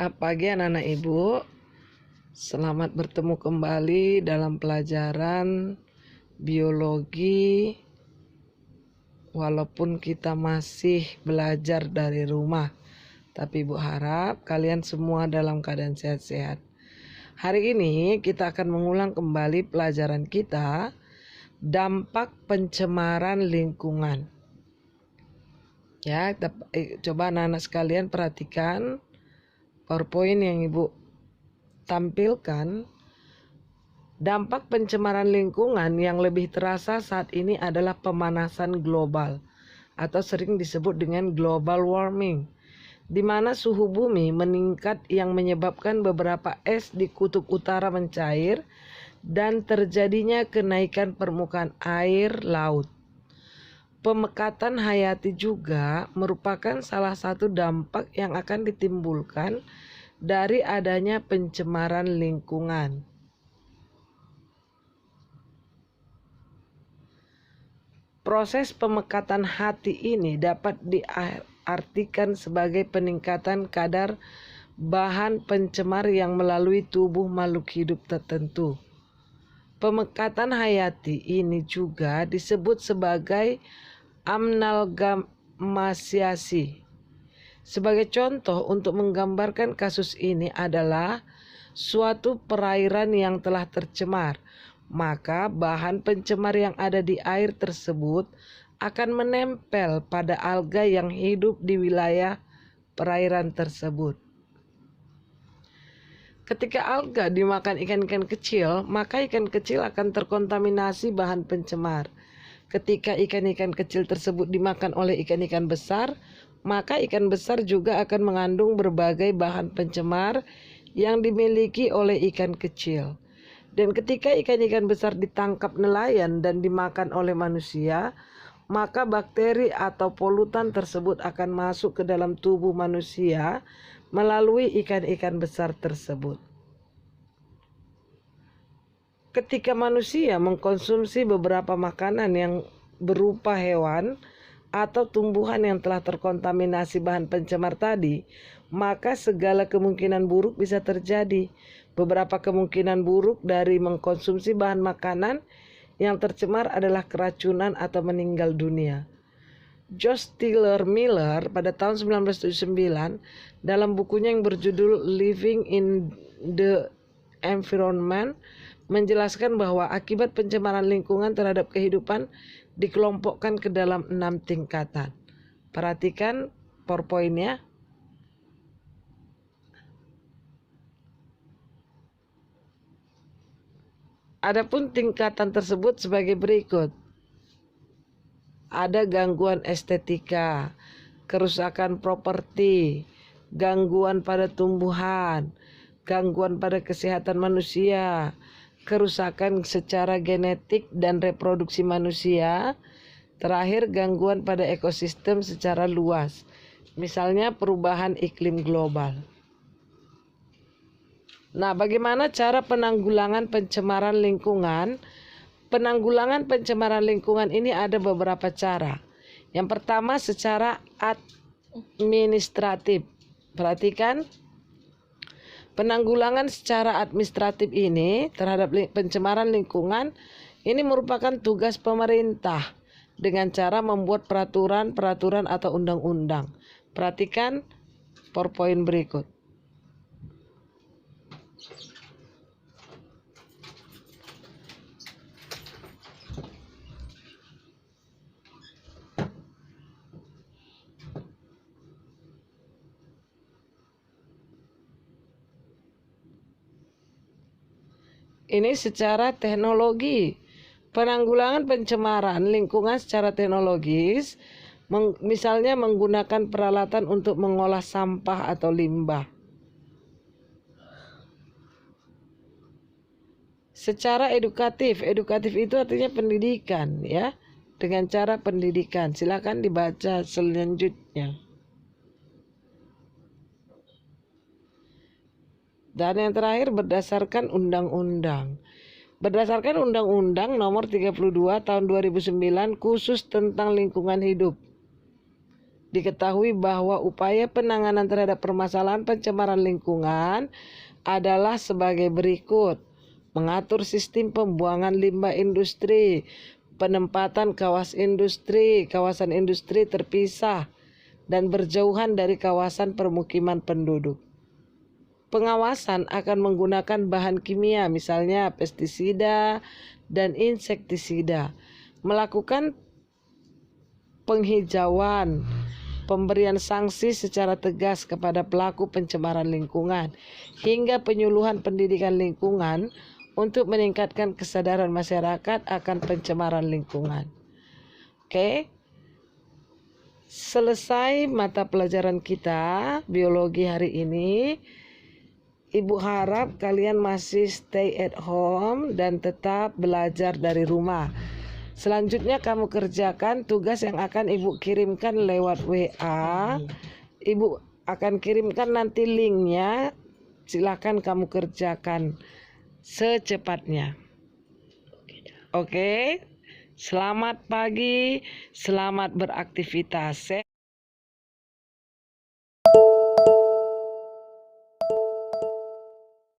Pagi anak-anak ibu, selamat bertemu kembali dalam pelajaran biologi. Walaupun kita masih belajar dari rumah, tapi ibu harap kalian semua dalam keadaan sehat-sehat. Hari ini kita akan mengulang kembali pelajaran kita, dampak pencemaran lingkungan. Ya, coba anak-anak sekalian perhatikan PowerPoint yang ibu tampilkan. Dampak pencemaran lingkungan yang lebih terasa saat ini adalah pemanasan global atau sering disebut dengan global warming, di mana suhu bumi meningkat yang menyebabkan beberapa es di kutub utara mencair dan terjadinya kenaikan permukaan air laut. Pemekatan hayati juga merupakan salah satu dampak yang akan ditimbulkan dari adanya pencemaran lingkungan. Proses pemekatan hati ini dapat diartikan sebagai peningkatan kadar bahan pencemar yang melalui tubuh makhluk hidup tertentu. Pemekatan hayati ini juga disebut sebagai amalgamasiasi. Sebagai contoh untuk menggambarkan kasus ini adalah suatu perairan yang telah tercemar, maka bahan pencemar yang ada di air tersebut akan menempel pada alga yang hidup di wilayah perairan tersebut. Ketika alga dimakan ikan-ikan kecil, maka ikan kecil akan terkontaminasi bahan pencemar. Ketika ikan-ikan kecil tersebut dimakan oleh ikan-ikan besar, maka ikan besar juga akan mengandung berbagai bahan pencemar yang dimiliki oleh ikan kecil. Dan ketika ikan-ikan besar ditangkap nelayan dan dimakan oleh manusia, maka bakteri atau polutan tersebut akan masuk ke dalam tubuh manusia melalui ikan-ikan besar tersebut. Ketika manusia mengkonsumsi beberapa makanan yang berupa hewan atau tumbuhan yang telah terkontaminasi bahan pencemar tadi, maka segala kemungkinan buruk bisa terjadi. Beberapa kemungkinan buruk dari mengkonsumsi bahan makanan yang tercemar adalah keracunan atau meninggal dunia. Josh Taylor Miller pada tahun 1979 dalam bukunya yang berjudul Living in the Environment menjelaskan bahwa akibat pencemaran lingkungan terhadap kehidupan dikelompokkan ke dalam 6 tingkatan. Perhatikan PowerPoint-nya. Adapun tingkatan tersebut sebagai berikut. Ada gangguan estetika, kerusakan properti, gangguan pada tumbuhan, gangguan pada kesehatan manusia, kerusakan secara genetik dan reproduksi manusia, terakhir gangguan pada ekosistem secara luas, misalnya perubahan iklim global. Nah, bagaimana cara penanggulangan pencemaran lingkungan? Penanggulangan pencemaran lingkungan ini ada beberapa cara. Yang pertama secara administratif. Perhatikan, penanggulangan secara administratif ini terhadap pencemaran lingkungan ini merupakan tugas pemerintah dengan cara membuat peraturan atau undang-undang. Perhatikan PowerPoint berikut. Ini secara teknologi. Penanggulangan pencemaran lingkungan secara teknologis, misalnya menggunakan peralatan untuk mengolah sampah atau limbah. Secara edukatif itu artinya pendidikan, ya, dengan cara pendidikan. Silakan dibaca selanjutnya. Dan yang terakhir berdasarkan undang-undang. Berdasarkan Undang-Undang Nomor 32 Tahun 2009 khusus tentang lingkungan hidup. diketahui bahwa upaya penanganan terhadap permasalahan pencemaran lingkungan adalah sebagai berikut: mengatur sistem pembuangan limbah industri, penempatan kawasan industri terpisah dan berjauhan dari kawasan permukiman penduduk. Pengawasan akan menggunakan bahan kimia, misalnya pestisida dan insektisida. Melakukan penghijauan, pemberian sanksi secara tegas kepada pelaku pencemaran lingkungan, hingga penyuluhan pendidikan lingkungan untuk meningkatkan kesadaran masyarakat akan pencemaran lingkungan. Oke. Selesai mata pelajaran kita biologi hari ini. Ibu harap kalian masih stay at home dan tetap belajar dari rumah. Selanjutnya kamu kerjakan tugas yang akan Ibu kirimkan lewat WA. Ibu akan kirimkan nanti linknya. Silakan kamu kerjakan secepatnya. Oke. Selamat pagi, selamat beraktivitas.